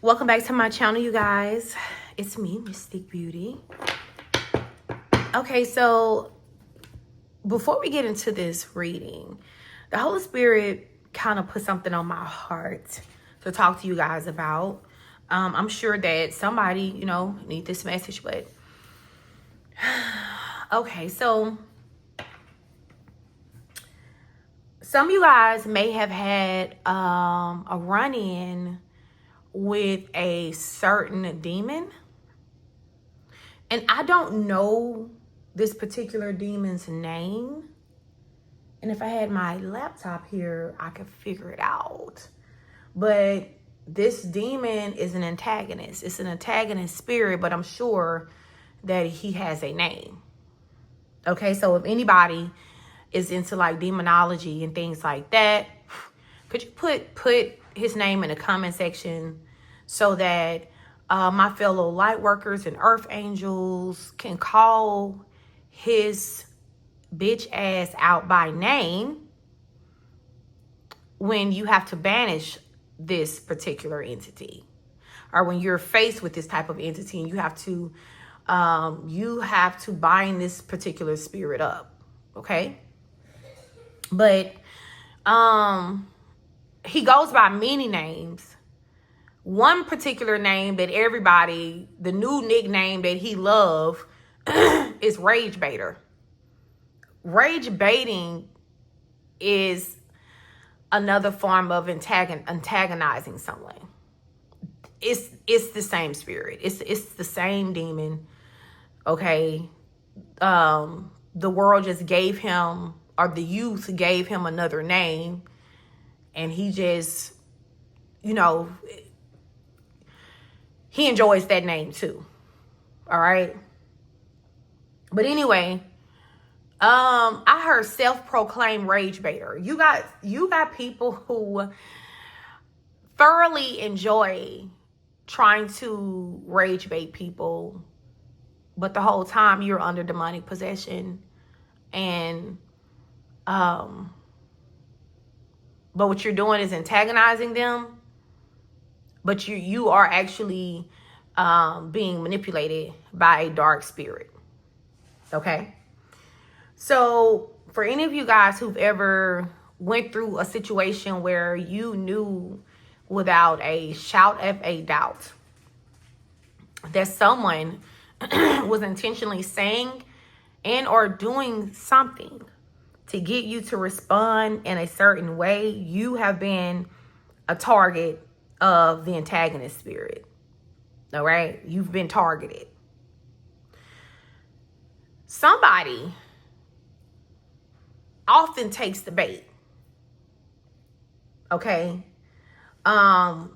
Welcome back to my channel, you guys. It's me, Mystic Beauty. Okay, so before we get into this reading, the Holy Spirit kind of put something on my heart to talk to you guys about. I'm sure that somebody, need this message, but okay, so some of you guys may have had a run-in with a certain demon. And I don't know this particular demon's name. And if I had my laptop here, I could figure it out. But this demon is an antagonist. It's an antagonist spirit, but I'm sure that he has a name. Okay, so if anybody is into like demonology and things like that, could you put his name in the comment section so that my fellow light workers and earth angels can call his bitch ass out by name when you have to banish this particular entity, or when you're faced with this type of entity and you have to bind this particular spirit up. Okay, but he goes by many names. One particular name that everybody, the new nickname that he loves is Rage Baiter. Rage baiting is another form of antagonizing someone. It's the same spirit. It's the same demon. Okay. The world just gave him, or the youth gave him another name, and he just, he enjoys that name too. All right. But anyway, I heard self-proclaimed rage baiter. You got people who thoroughly enjoy trying to rage bait people, but the whole time you're under demonic possession. And but what you're doing is antagonizing them. But you are actually being manipulated by a dark spirit. Okay? So for any of you guys who've ever went through a situation where you knew without a shout of a doubt that someone was intentionally saying and or doing something to get you to respond in a certain way, you have been a target of the antagonist spirit. All right? You've been targeted. Somebody often takes the bait. Okay? I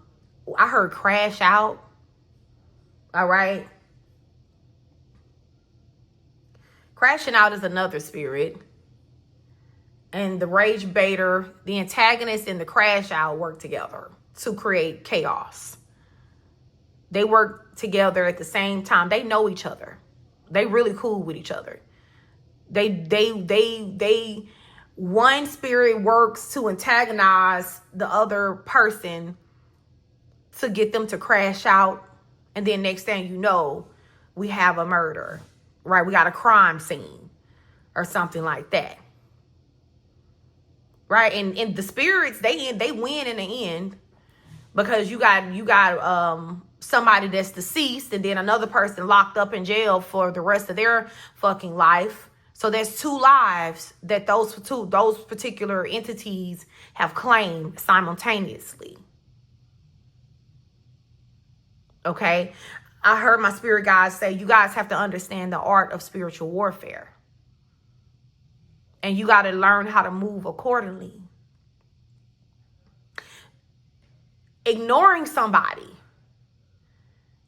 heard crash out. All right? Crashing out is another spirit. And the rage baiter, the antagonist and the crash out work together to create chaos. They work together at the same time. They know each other. They really cool with each other. They one spirit works to antagonize the other person to get them to crash out. And then next thing you know, we have a murder, right? We got a crime scene or something like that. Right? And the spirits, they win in the end, because you got somebody that's deceased and then another person locked up in jail for the rest of their fucking life. So there's two lives that those particular entities have claimed simultaneously. Okay? I heard my spirit guides say you guys have to understand the art of spiritual warfare. And you got to learn how to move accordingly. Ignoring somebody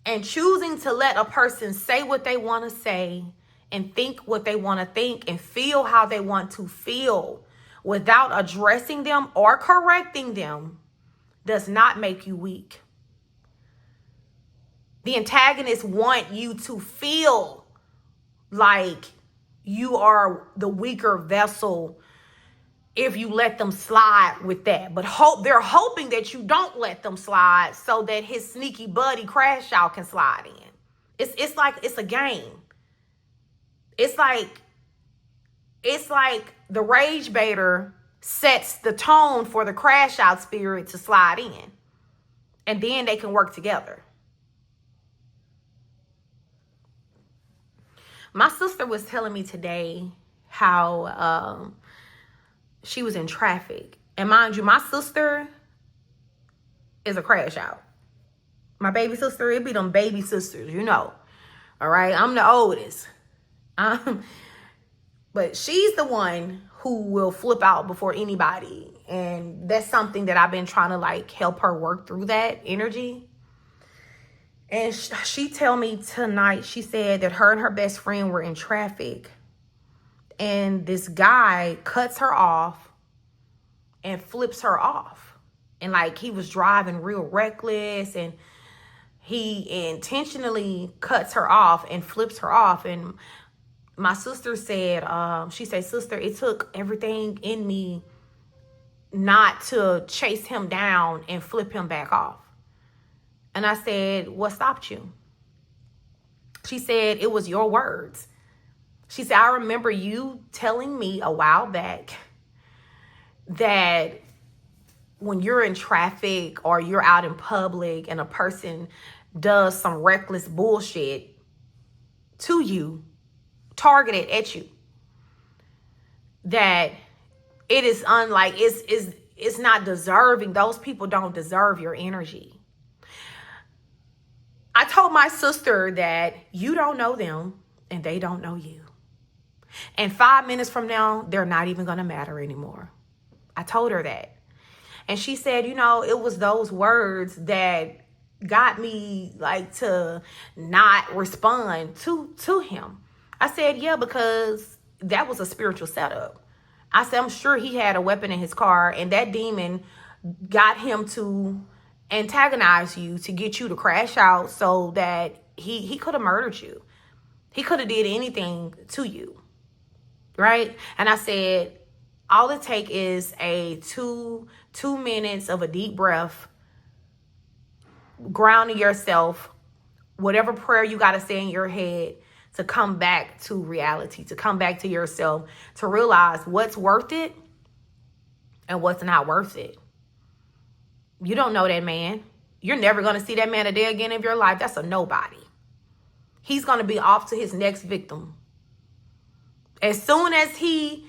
and choosing to let a person say what they want to say and think what they want to think and feel how they want to feel without addressing them or correcting them does not make you weak. The antagonists want you to feel like you are the weaker vessel if you let them slide with that. But they're hoping that you don't let them slide so that his sneaky buddy Crash Out can slide in. It's like it's a game. It's like the rage baiter sets the tone for the Crash Out spirit to slide in. And then they can work together. My sister was telling me today how she was in traffic. And mind you, my sister is a Crash Out. My baby sister, it be them baby sisters, you know. All right, I'm the oldest. But she's the one who will flip out before anybody. And that's something that I've been trying to like help her work through, that energy. And she tell me tonight, she said that her and her best friend were in traffic. And this guy cuts her off and flips her off. And like he was driving real reckless, and he intentionally cuts her off and flips her off. And my sister said, she said, sister, it took everything in me not to chase him down and flip him back off. And I said, what stopped you? She said, it was your words. She said, I remember you telling me a while back that when you're in traffic or you're out in public and a person does some reckless bullshit to you, targeted at you, that it is unlike, it's not deserving. Those people don't deserve your energy. I told my sister that you don't know them and they don't know you. And 5 minutes from now, they're not even going to matter anymore. I told her that. And she said, you know, it was those words that got me like to not respond to him. I said, yeah, because that was a spiritual setup. I said, I'm sure he had a weapon in his car, and that demon got him to antagonize you, to get you to crash out, so that he could have murdered you. He could have did anything to you, right? And I said, all it take is a two minutes of a deep breath, grounding yourself, whatever prayer you got to say in your head, to come back to reality, to come back to yourself, to realize what's worth it and what's not worth it. You don't know that man. You're never going to see that man a day again of your life. That's a nobody. He's going to be off to his next victim. As soon as he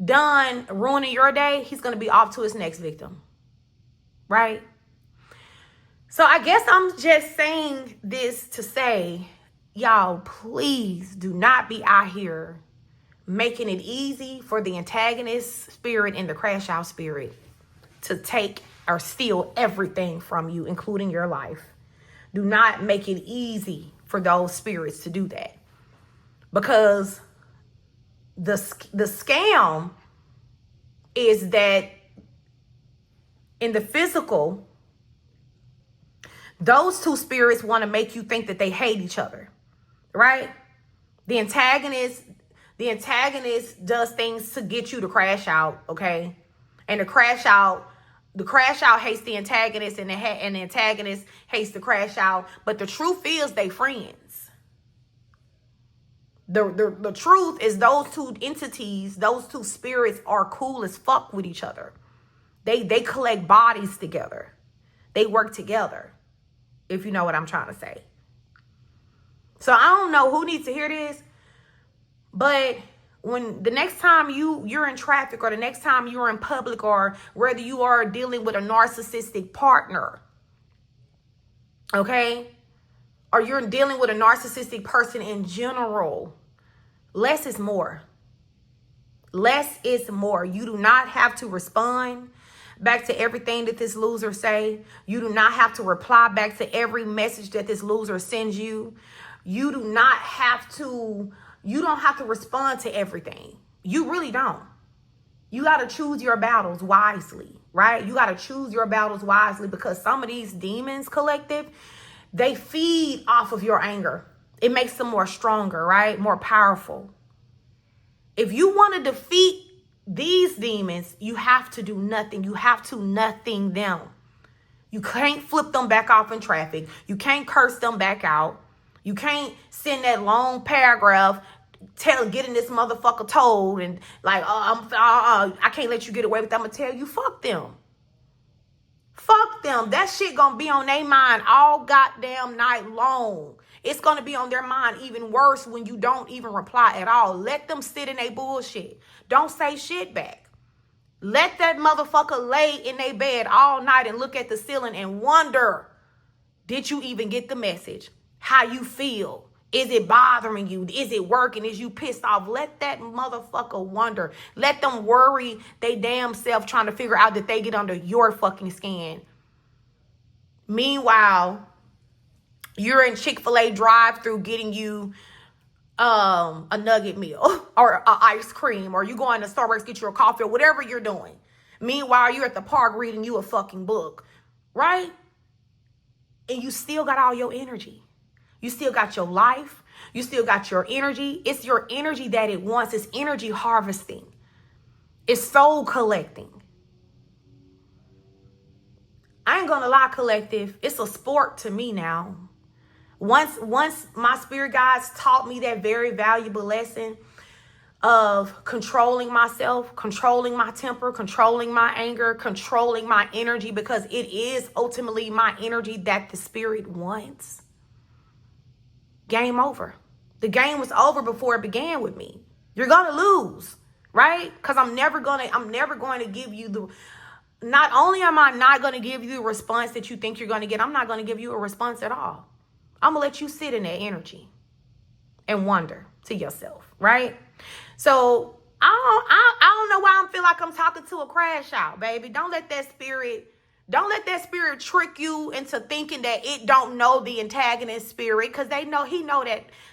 done ruining your day, he's going to be off to his next victim. Right? So I guess I'm just saying this to say, y'all, please do not be out here making it easy for the antagonist spirit and the crash out spirit to take or steal everything from you, including your life. Do not make it easy for those spirits to do that. Because the scam is that in the physical, those two spirits want to make you think that they hate each other, right? The antagonist does things to get you to crash out, okay? And the crash out hates the antagonist, and the antagonist hates the crash out. But the truth is they friends. The truth is those two entities, those two spirits are cool as fuck with each other. They collect bodies together. They work together, if you know what I'm trying to say. So I don't know who needs to hear this, but when the next time you're in traffic, or the next time you're in public, or whether you are dealing with a narcissistic partner, okay, or you're dealing with a narcissistic person in general, less is more. Less is more. You do not have to respond back to everything that this loser say. You do not have to reply back to every message that this loser sends you. You don't have to respond to everything. You really don't. You got to choose your battles wisely, right? You got to choose your battles wisely, because some of these demons, collective, they feed off of your anger. It makes them more stronger, right? More powerful. If you want to defeat these demons, you have to do nothing. You have to nothing them. You can't flip them back off in traffic. You can't curse them back out. You can't send that long paragraph getting this motherfucker told and like, I can't let you get away with that. I'm gonna tell you, fuck them. Fuck them. That shit gonna be on their mind all goddamn night long. It's gonna be on their mind even worse when you don't even reply at all. Let them sit in their bullshit. Don't say shit back. Let that motherfucker lay in their bed all night and look at the ceiling and wonder, did you even get the message? How you feel? Is it bothering you? Is it working? Is you pissed off? Let that motherfucker wonder. Let them worry they damn self trying to figure out that they get under your fucking skin. Meanwhile, you're in Chick-fil-A drive-thru getting you a nugget meal or a ice cream, or you going to Starbucks get you a coffee or whatever you're doing. Meanwhile, you're at the park reading you a fucking book, right? And you still got all your energy. You still got your life. You still got your energy. It's your energy that it wants. It's energy harvesting. It's soul collecting. I ain't gonna lie, collective. It's a sport to me now. Once my spirit guides taught me that very valuable lesson of controlling myself, controlling my temper, controlling my anger, controlling my energy, because it is ultimately my energy that the spirit wants. Game over. The game was over before it began with me. You're gonna lose, right? Because I'm never going to give you the. Not only am I not going to give you the response that you think you're going to get, I'm not going to give you a response at all. I'm going to let you sit in that energy and wonder to yourself, right? So I don't know why I feel like I'm talking to a crash out, baby. Don't let that spirit trick you into thinking that it don't know the antagonist spirit, because he know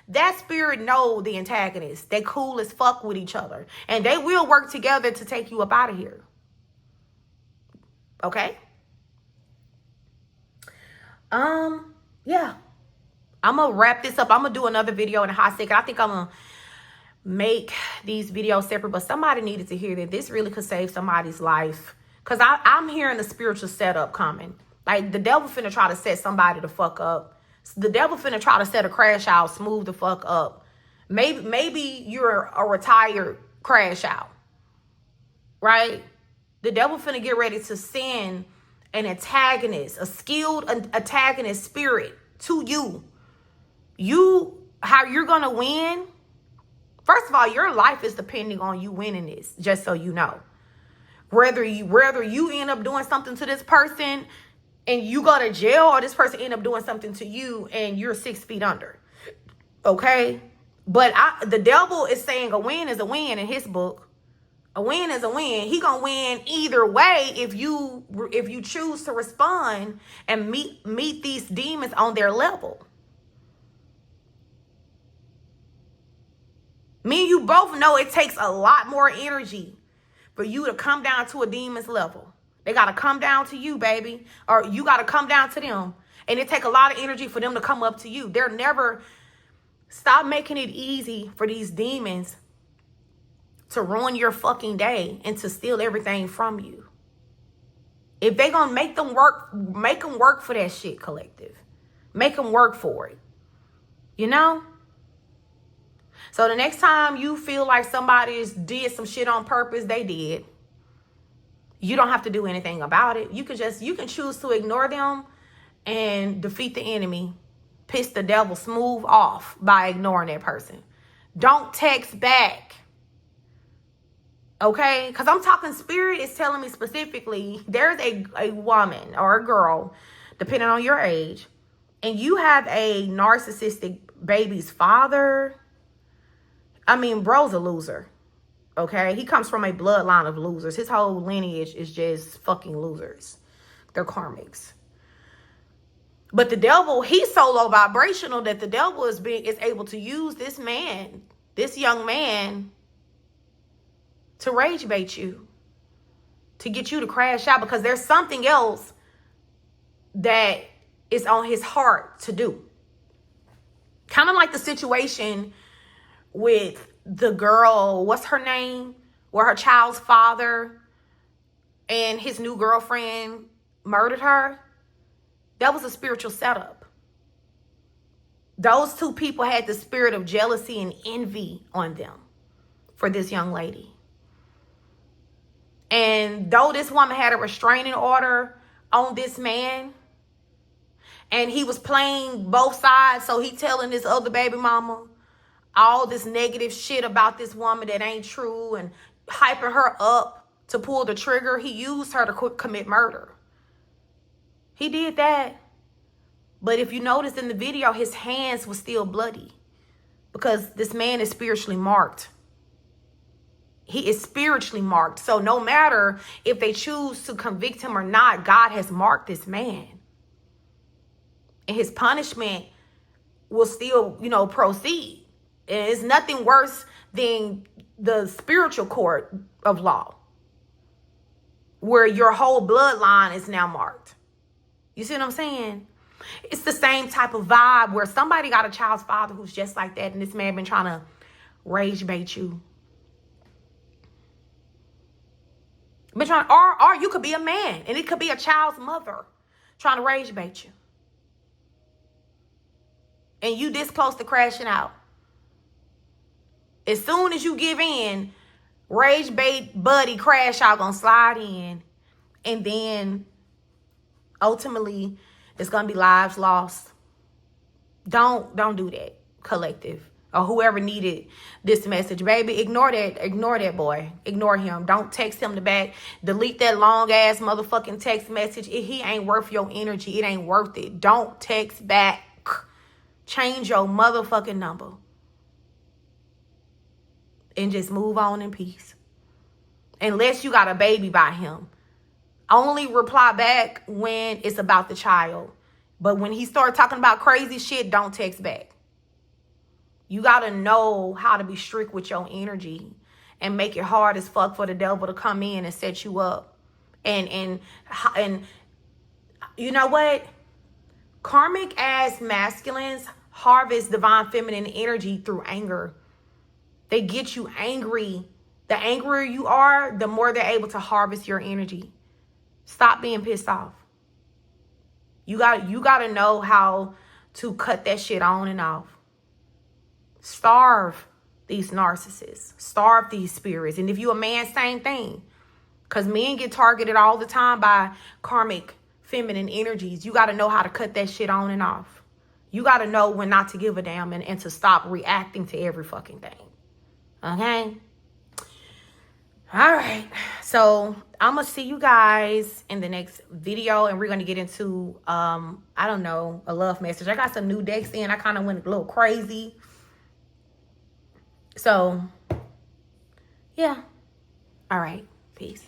that spirit know the antagonist. They cool as fuck with each other, and they will work together to take you up out of here. Okay? Yeah. I'm going to wrap this up. I'm going to do another video in a hot second. I think I'm going to make these videos separate, but somebody needed to hear that this really could save somebody's life. Because I'm hearing the spiritual setup coming. Like, the devil finna try to set somebody the fuck up. The devil finna try to set a crash out, smooth the fuck up. Maybe you're a retired crash out, right? The devil finna get ready to send an antagonist, a skilled antagonist spirit to you. How you're gonna win? First of all, your life is depending on you winning this, just so you know. Whether you end up doing something to this person and you go to jail, or this person end up doing something to you and you're 6 feet under. Okay? But the devil is saying a win is a win in his book. A win is a win. He gonna win either way if you choose to respond and meet these demons on their level. Me and you both know it takes a lot more energy for you to come down to a demon's level. They got to come down to you, baby. Or you got to come down to them. And it takes a lot of energy for them to come up to you. Stop making it easy for these demons to ruin your fucking day and to steal everything from you. If they going to make them work for that shit, collective. Make them work for it. You know? So the next time you feel like somebody did some shit on purpose, they did. You don't have to do anything about it. You can choose to ignore them and defeat the enemy. Piss the devil smooth off by ignoring that person. Don't text back. Okay? Because I'm talking spirit is telling me specifically, there's a woman or a girl, depending on your age, and you have a narcissistic baby's father. I mean, bro's a loser, okay? He comes from a bloodline of losers. His whole lineage is just fucking losers. They're karmics. But the devil, he's so low vibrational that the devil is able to use this young man, to rage bait you, to get you to crash out, because there's something else that is on his heart to do. Kind of like the situation with the girl, what's her name? where her child's father and his new girlfriend murdered her, that was a spiritual setup. Those two people had the spirit of jealousy and envy on them for this young lady. And though this woman had a restraining order on this man, and he was playing both sides, so he telling this other baby mama all this negative shit about this woman that ain't true and hyping her up to pull the trigger, he used her to commit murder. He did that. But if you notice in the video, his hands were still bloody because this man is spiritually marked. He is spiritually marked. So no matter if they choose to convict him or not, God has marked this man. And his punishment will still, proceed. And it's nothing worse than the spiritual court of law, where your whole bloodline is now marked. You see what I'm saying? It's the same type of vibe where somebody got a child's father who's just like that, and this man been trying to rage bait you. Or you could be a man, and it could be a child's mother trying to rage bait you. And you this close to crashing out. As soon as you give in, rage bait buddy crash out gonna slide in, and then ultimately it's gonna be lives lost. Don't do that, collective, or whoever needed this message. Baby, ignore that boy. Ignore him. Don't text him back. Delete that long ass motherfucking text message. He ain't worth your energy. It ain't worth it. Don't text back. Change your motherfucking number. And just move on in peace. Unless you got a baby by him. Only reply back when it's about the child. But when he starts talking about crazy shit, don't text back. You got to know how to be strict with your energy and make it hard as fuck for the devil to come in and set you up. And you know what? Karmic ass masculines harvest divine feminine energy through anger. They get you angry. The angrier you are, the more they're able to harvest your energy. Stop being pissed off. You got to know how to cut that shit on and off. Starve these narcissists. Starve these spirits. And if you a man, same thing. Because men get targeted all the time by karmic feminine energies. You got to know how to cut that shit on and off. You got to know when not to give a damn and to stop reacting to every fucking thing. Okay? All right. So I'm going to see you guys in the next video, and we're going to get into, I don't know, a love message. I got some new decks in. I kind of went a little crazy. So, yeah. All right. Peace.